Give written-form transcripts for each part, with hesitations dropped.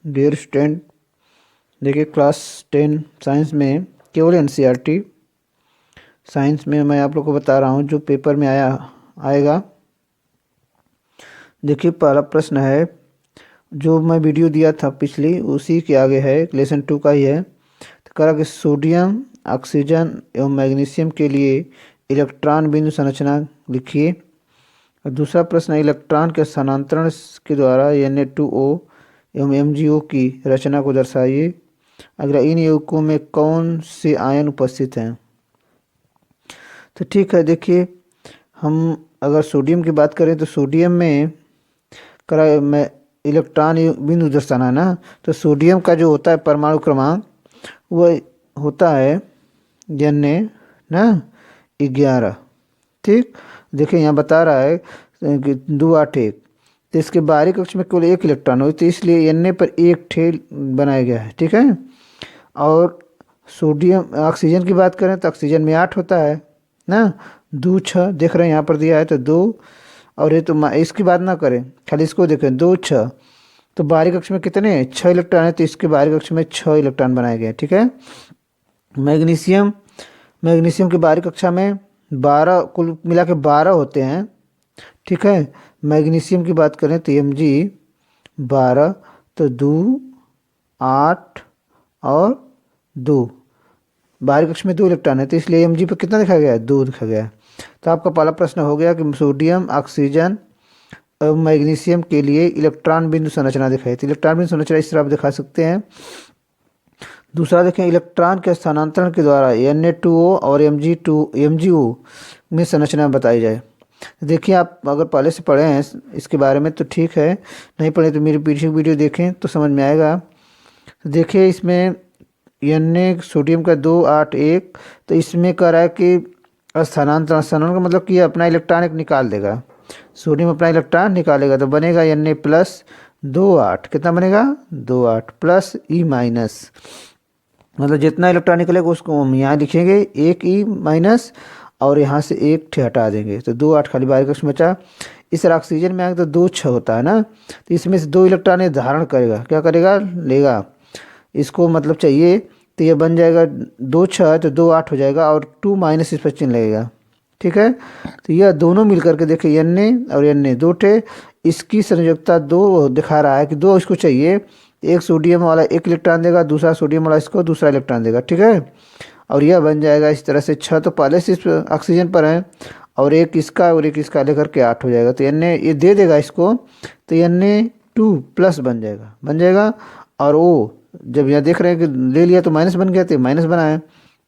Dear student, देखिए class 10 science में केवल एनसीईआरटी साइंस में मैं आप लोग को बता रहा हूँ जो पेपर में आएगा। देखिए पहला प्रश्न है, जो मैं वीडियो दिया था पिछली उसी के आगे है, लेसन 2 का ही है। तो कह रहा कि सोडियम, ऑक्सीजन एवं मैग्नीशियम के लिए इलेक्ट्रॉन बिंदु संरचना लिखिए। और दूसरा प्रश्न है, इलेक्ट्रॉन के स्थानांतरण के द्वारा Na2O एवं MgO की रचना को दर्शाइए। अगला, इन यौगिकों में कौन से आयन उपस्थित हैं। तो ठीक है, देखिए हम अगर सोडियम की बात करें तो सोडियम में करा में इलेक्ट्रॉन बिंदु दर्शाना है ना। तो सोडियम का जो होता है परमाणु क्रमांक वह होता है Na ना 11। ठीक, देखिए यहाँ बता रहा है कि 281, तो इसके बाहरी कक्ष में केवल एक इलेक्ट्रॉन हो, तो इसलिए Na पर एक ठेल बनाया गया है। ठीक है, और सोडियम ऑक्सीजन की बात करें तो ऑक्सीजन में 8 होता है ना, 2 6 देख रहे हैं यहाँ पर दिया है तो 2, और ये तो इसकी बात ना करें, खाली इसको देखें 2 6, तो बाहरी कक्ष में कितने 6 इलेक्ट्रॉन है, तो इसके बाहरी कक्ष में 6 इलेक्ट्रॉन बनाए गए। ठीक है, मैग्नीशियम मैग्नीशियम की बाहरी कक्षा में 12, कुल मिला के 12 होते हैं। ठीक है, मैग्नीशियम की बात करें तो Mg 12, तो 2 8 और 2, बाहरी कक्ष में 2 इलेक्ट्रॉन है, तो इसलिए Mg पर कितना लिखा गया है, 2 लिखा गया है। तो आपका पहला प्रश्न हो गया कि सोडियम, ऑक्सीजन और मैग्नीशियम के लिए इलेक्ट्रॉन बिंदु संरचना दिखाई। तो इलेक्ट्रॉन बिंदु संरचना इस तरह आप दिखा सकते हैं। दूसरा देखें, इलेक्ट्रॉन के स्थानांतरण के द्वारा Na2O और MgO में संरचना बताई जाए। देखिए आप अगर पहले से पढ़े हैं इसके बारे में तो ठीक है, नहीं पढ़े तो मेरी पीछे की वीडियो देखें तो समझ में आएगा। देखिए इसमें Na सोडियम का 2 8 1, तो इसमें कह रहा है कि स्थानांतरण का मतलब कि अपना इलेक्ट्रॉन एक निकाल देगा, सोडियम अपना इलेक्ट्रॉन निकालेगा, तो बनेगा Na प्लस 2 8, कितना बनेगा 2 8 प्लस E माइनस, मतलब जितना इलेक्ट्रॉन निकलेगा उसको हम यहाँ लिखेंगे 1 E माइनस, और यहाँ से 1 ठे हटा देंगे, तो 2 8 खाली बाहरी कक्ष में बचा। इस तरह ऑक्सीजन में आएगा तो 2 6 होता है ना, तो इसमें से 2 इलेक्ट्रॉन ये धारण करेगा, क्या करेगा, लेगा, इसको मतलब चाहिए, तो ये बन जाएगा 2 6, तो 2 8 हो जाएगा, और 2 माइनस इस पर चिन्ह लगेगा। ठीक है, तो यह दोनों मिल करके देखिए Na और Na 2 ठे, इसकी संयोजकता 2 दिखा रहा है कि 2 इसको चाहिए, एक सोडियम वाला 1 इलेक्ट्रॉन देगा, दूसरा सोडियम वाला इसको दूसरा इलेक्ट्रॉन देगा। ठीक है, और यह बन जाएगा इस तरह से 6, तो पहले से इस ऑक्सीजन पर है, और एक इसका और एक इसका लेकर के 8 हो जाएगा, तो Na ये दे देगा इसको, तो Na2 प्लस बन जाएगा, और वो जब यहाँ देख रहे हैं कि ले लिया तो माइनस बन गया, तो माइनस बना है।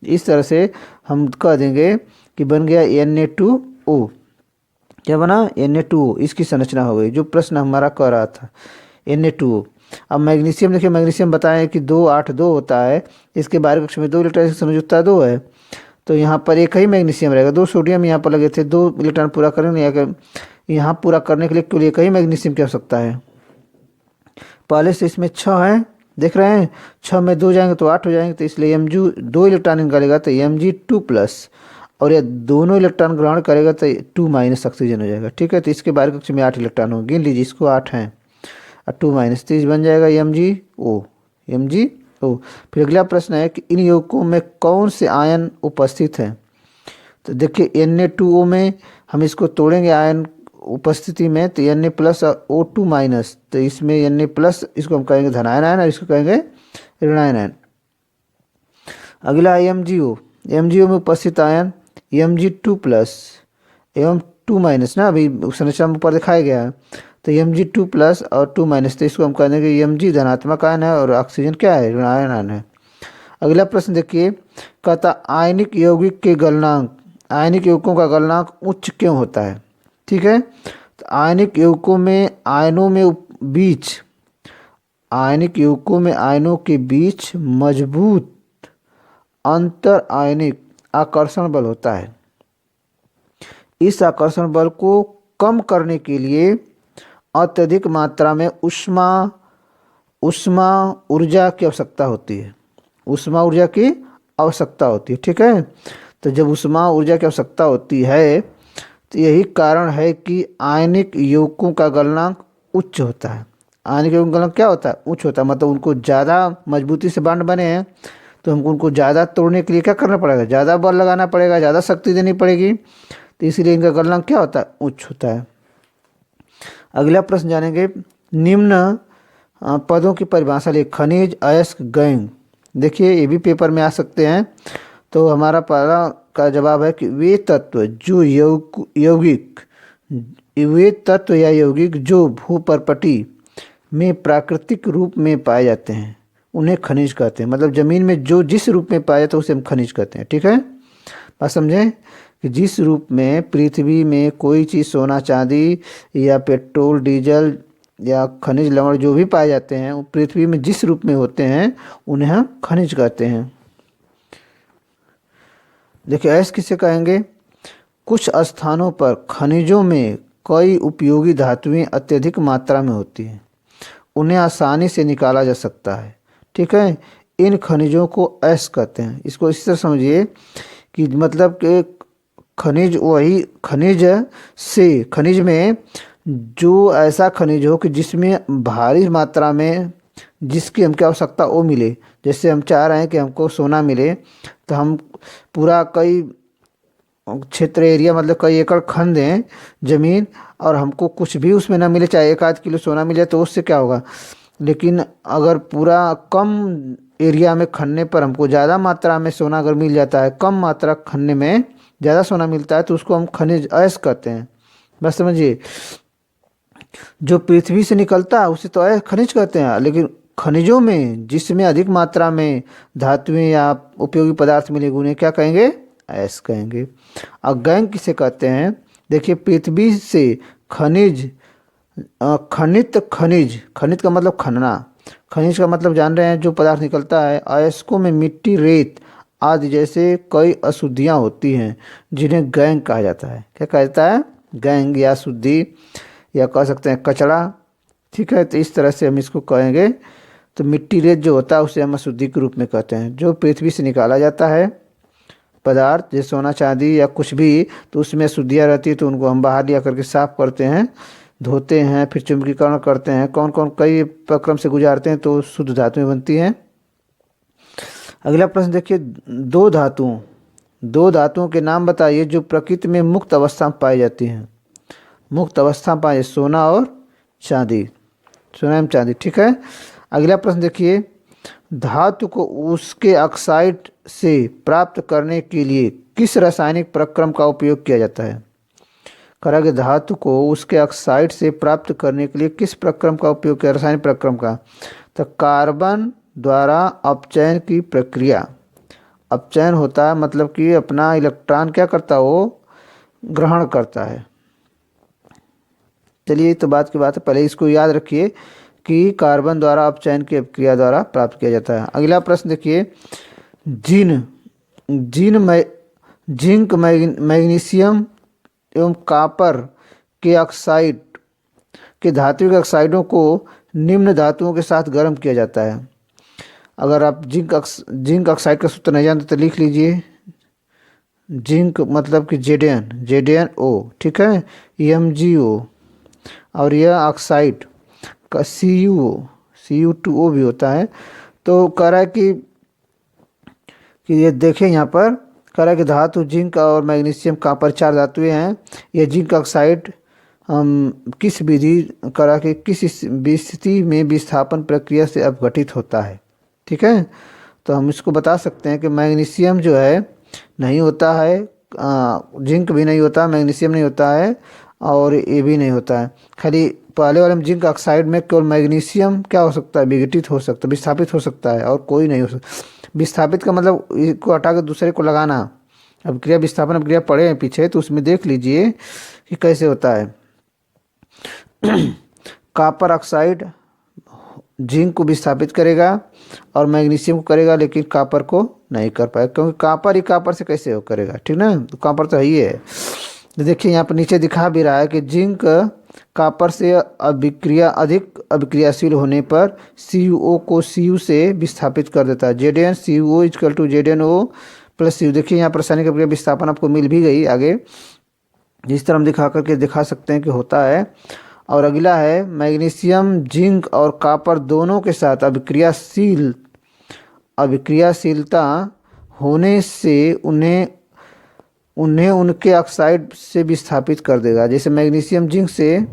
इस तरह से हम कह देंगे कि बन गया Na2O, क्या बना Na2O, इसकी संरचना हो गई जो प्रश्न हमारा कह रहा था, Na2O। अब मैग्नीशियम देखिए, मैग्नीशियम बताएं कि 2 8 2 होता है, इसके बाहरी कक्ष में 2 इलेक्ट्रॉन की संयोजकता 2 है, तो यहाँ पर एक ही मैग्नीशियम रहेगा, 2 सोडियम यहाँ पर लगे थे, 2 इलेक्ट्रॉन पूरा करेंगे, यहाँ पूरा करने के लिए केवल एक ही मैग्नीशियम की आवश्यकता है। पहले से इसमें 6 है, देख रहे हैं 6 में 2 जाएंगे तो 8 हो जाएंगे, तो इसलिए Mg 2 इलेक्ट्रॉन निकालेगा तो Mg2 प्लस, और यह दोनों इलेक्ट्रॉन ग्रहण करेगा तो 2 माइनस ऑक्सीजन हो जाएगा। ठीक है, तो इसके बाहरी कक्ष में 8 इलेक्ट्रॉन हो, गिन लीजिए, इसको 8 हैं और 2 माइनस, तो बन जाएगा MgO। फिर अगला प्रश्न है कि इन यौगिकों में कौन से आयन उपस्थित हैं। तो देखिए Na2O में हम इसको तोड़ेंगे आयन उपस्थिति में, तो Na प्लस और O2 माइनस, तो इसमें Na प्लस इसको हम कहेंगे धनायन आयन और इसको कहेंगे ऋणायन आयन। अगला MgO में उपस्थित आयन Mg2 प्लस एवं 2 माइनस ना, अभी संरचना में ऊपर दिखाया गया है, तो Mg2 प्लस और 2 माइनस, तो इसको हम कह देंगे Mg धनात्मक आयन है और ऑक्सीजन क्या है, ऋणायन आयन है। अगला प्रश्न देखिए, कहता आयनिक यौगिकों का गलनांक उच्च क्यों होता है। ठीक है, तो आयनिक यौगिकों में आयनों के बीच मजबूत अंतर आयनिक आकर्षण बल होता है। इस आकर्षण बल को कम करने के लिए अत्यधिक मात्रा में ऊष्मा ऊर्जा की आवश्यकता होती है। ठीक है, तो जब ऊष्मा ऊर्जा की आवश्यकता होती है तो यही कारण है कि आयनिक यौगिकों का गलनांक उच्च होता है। आयनिक यौगिक गलनांक क्या होता है? उच्च होता है। मतलब उनको ज़्यादा मजबूती से बॉन्ड बने हैं तो हमको उनको ज़्यादा तोड़ने के लिए क्या करना पड़ेगा? ज़्यादा बल लगाना पड़ेगा, ज़्यादा शक्ति देनी पड़ेगी, तो इसीलिए इनका गलनांक क्या होता है? उच्च होता है। अगला प्रश्न जानेंगे, निम्न पदों की परिभाषा लिख। खनिज, अयस्क, गैंग। देखिए ये भी पेपर में आ सकते हैं। तो हमारा पहला का जवाब है कि वे तत्व जो यौगिक वे तत्व या यौगिक जो भूपर्पटी में प्राकृतिक रूप में पाए जाते हैं उन्हें खनिज कहते हैं। मतलब जमीन में जो जिस रूप में पाया जाता है उसे हम खनिज कहते हैं। ठीक है, बात समझें कि जिस रूप में पृथ्वी में कोई चीज़ सोना चांदी या पेट्रोल डीजल या खनिज लवण जो भी पाए जाते हैं वो पृथ्वी में जिस रूप में होते हैं उन्हें हम खनिज कहते हैं। देखिए ऐसे किसे कहेंगे? कुछ स्थानों पर खनिजों में कई उपयोगी धातुएं अत्यधिक मात्रा में होती हैं, उन्हें आसानी से निकाला जा सकता है। ठीक है, इन खनिजों को अयस्क कहते हैं। इसको इस तरह समझिए कि मतलब कि खनिज वही खनिज में जो ऐसा खनिज हो कि जिसमें भारी मात्रा में जिसकी हमको आवश्यकता वो मिले। जैसे हम चाह रहे हैं कि हमको सोना मिले तो हम पूरा कई क्षेत्र एरिया मतलब कई एकड़ खन दें ज़मीन और हमको कुछ भी उसमें ना मिले, चाहे 1-8 किलो सोना मिले तो उससे क्या होगा? लेकिन अगर पूरा कम एरिया में खनने पर हमको ज़्यादा मात्रा में सोना अगर मिल जाता है, कम मात्रा खनने में ज़्यादा सोना मिलता है तो उसको हम खनिज अयस्क कहते हैं। बस समझिए, जो पृथ्वी से निकलता है उसे तो अयस्क खनिज कहते हैं, लेकिन खनिजों में जिसमें अधिक मात्रा में धातुएं या उपयोगी पदार्थ मिलेंगे उन्हें क्या कहेंगे? अयस्क कहेंगे। और गैंग किसे कहते हैं? देखिए पृथ्वी से खनिज खनित का मतलब खनना, खनिज का मतलब जान रहे हैं जो पदार्थ निकलता है। अयस्कों में मिट्टी, रेत आदि जैसे कई अशुद्धियाँ होती हैं जिन्हें गैंग कहा जाता है। क्या कहा जाता है? गैंग या शुद्धि या कह सकते हैं कचरा। ठीक है, तो इस तरह से हम इसको कहेंगे। तो मिट्टी, रेत जो होता है उसे हम अशुद्धि के रूप में कहते हैं। जो पृथ्वी से निकाला जाता है पदार्थ जैसे सोना चांदी या कुछ भी, तो उसमें अशुद्धियाँ रहती है तो उनको हम बाहर लिया करके साफ करते हैं, धोते हैं, फिर चुम्बकीकरण करते हैं, कौन कौन कई प्रक्रम से गुजारते हैं तो शुद्ध धातुएं बनती हैं। अगला प्रश्न देखिए, दो धातुओं के नाम बताइए जो प्रकृति में मुक्त अवस्था में पाई जाती हैं। मुक्त अवस्था में पाए सोना और चांदी, सोना एवं चांदी। ठीक है, अगला प्रश्न देखिए, धातु को उसके ऑक्साइड से प्राप्त करने के लिए किस रासायनिक प्रक्रम का उपयोग किया जाता है? करेंगे धातु को उसके ऑक्साइड से प्राप्त करने के लिए किस प्रक्रम का उपयोग किया? रासायनिक प्रक्रम का। तो कार्बन द्वारा अपचयन की प्रक्रिया। अपचयन होता है मतलब कि अपना इलेक्ट्रॉन क्या करता है? वो ग्रहण करता है। चलिए तो बात की बात है, पहले इसको याद रखिए कि कार्बन द्वारा अपचयन की क्रिया द्वारा प्राप्त किया जाता है। अगला प्रश्न देखिए, जिंक, मैग्नीशियम एवं कॉपर के ऑक्साइड के धात्विक ऑक्साइडों को निम्न धातुओं के साथ गर्म किया जाता है। अगर आप जिंक ऑक्साइड का सूत्र नहीं जानते तो लिख लीजिए। जिंक मतलब कि ZnO, ठीक है, MgO, और यह ऑक्साइड का Cu2O भी होता है। तो कह रहा है कि ये देखें यहाँ पर कह रहा है कि धातु जिंक और मैग्नीशियम कॉपर 4 धातुएं हैं। यह जिंक ऑक्साइड किस विधि करा के किस स्थिति में विस्थापन प्रक्रिया से अपघटित होता है? ठीक है, तो हम इसको बता सकते हैं कि मैग्नीशियम जो है नहीं होता है, जिंक भी नहीं होता, मैग्नीशियम नहीं होता है और ये भी नहीं होता है। खाली पहले वाले में जिंक ऑक्साइड में केवल मैग्नीशियम क्या हो सकता है? विघटित हो सकता है, विस्थापित हो सकता है, और कोई नहीं हो सकता। विस्थापित का मतलब इसको हटा कर दूसरे को लगाना। अब क्रिया विस्थापन अब क्रिया पड़े हैं पीछे तो उसमें देख लीजिए कि कैसे होता है। कॉपर ऑक्साइड जिंक को विस्थापित करेगा और मैग्नीशियम को करेगा, लेकिन कॉपर को नहीं कर पाएगा क्योंकि कॉपर ही कॉपर से कैसे हो करेगा? ठीक ना, तो कॉपर तो है ही है। तो देखिए यहाँ पर नीचे दिखा भी रहा है कि जिंक कॉपर से अधिक अभिक्रियाशील होने पर CuO को Cu से विस्थापित कर देता है। ZnCuO = ZnO + Cu। देखिए यहाँ पर रासायनिक अभिक्रिया विस्थापन आपको मिल भी गई आगे, जिस तरह हम दिखा करके दिखा सकते हैं कि होता है। और अगला है मैग्नीशियम जिंक और कॉपर दोनों के साथ अभिक्रियाशीलता होने से उन्हें उन्हें उनके ऑक्साइड से विस्थापित कर देगा। जैसे मैग्नीशियम जिंक से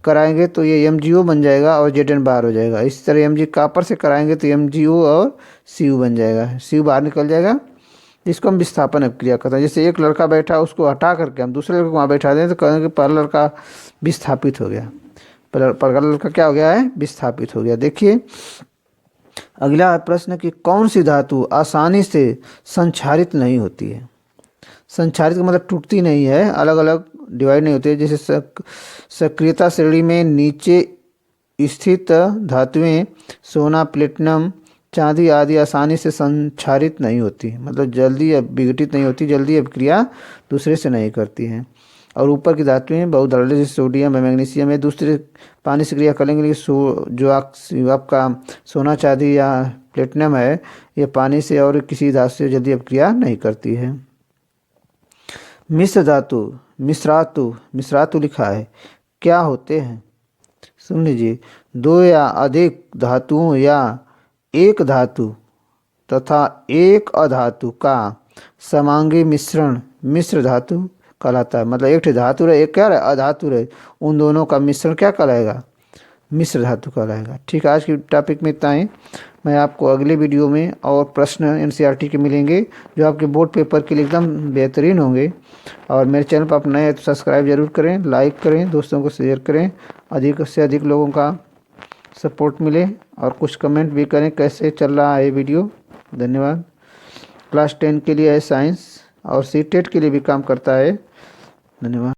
कराएंगे तो ये MgO बन जाएगा और Zn बाहर हो जाएगा। इसी तरह Mg कॉपर से कराएंगे तो MgO और Cu बन जाएगा, Cu बाहर निकल जाएगा। इसको हम विस्थापन अभिक्रिया कहते हैं। जैसे एक लड़का बैठा उसको हटा करके हम दूसरे लड़के को वहाँ बैठा दें तो कहेंगे पहला लड़का विस्थापित हो गया, पहला लड़का क्या हो गया है, विस्थापित हो गया। देखिए अगला प्रश्न कि कौन सी धातु आसानी से संक्षारित नहीं होती है। संक्षारित का मतलब टूटती नहीं है, अलग अलग डिवाइड नहीं होती है। जैसे सक्रियता श्रेणी में नीचे स्थित धातुएं सोना, प्लेटिनम, चांदी आदि आसानी से संक्षारित नहीं होती, मतलब जल्दी विघटित नहीं होती, जल्दी अभिक्रिया दूसरे से नहीं करती हैं। और ऊपर की धातुएं बहुत धड़ल्ले जैसे सोडियम है, मैग्नीशियम है, दूसरे पानी से क्रिया करेंगे, लेकिन जो आपका सोना, चांदी या प्लेटिनम है ये पानी से और किसी धातु से जल्दी अभिक्रिया नहीं करती है। मिश्र धातु, मिश्रातु लिखा है, क्या होते हैं सुन लीजिए। दो या अधिक धातुओं या एक धातु तथा एक अधातु का समांगी मिश्रण मिश्र धातु कहलाता है। मतलब एक धातु रहे, एक क्या रहे, अधातु रहे, उन दोनों का मिश्रण क्या कहलाएगा, मिश्र धातु कहलाएगा। ठीक है, आज की टॉपिक में इतना ही। मैं आपको अगले वीडियो में और प्रश्न NCERT के मिलेंगे जो आपके बोर्ड पेपर के लिए एकदम बेहतरीन होंगे। और मेरे चैनल पर आप नए हैं तो सब्सक्राइब जरूर करें, लाइक करें, दोस्तों को शेयर करें, अधिक से अधिक लोगों का सपोर्ट मिले। और कुछ कमेंट भी करें कैसे चल रहा है ये वीडियो। धन्यवाद। क्लास 10 के लिए है साइंस और CTET के लिए भी काम करता है। धन्यवाद।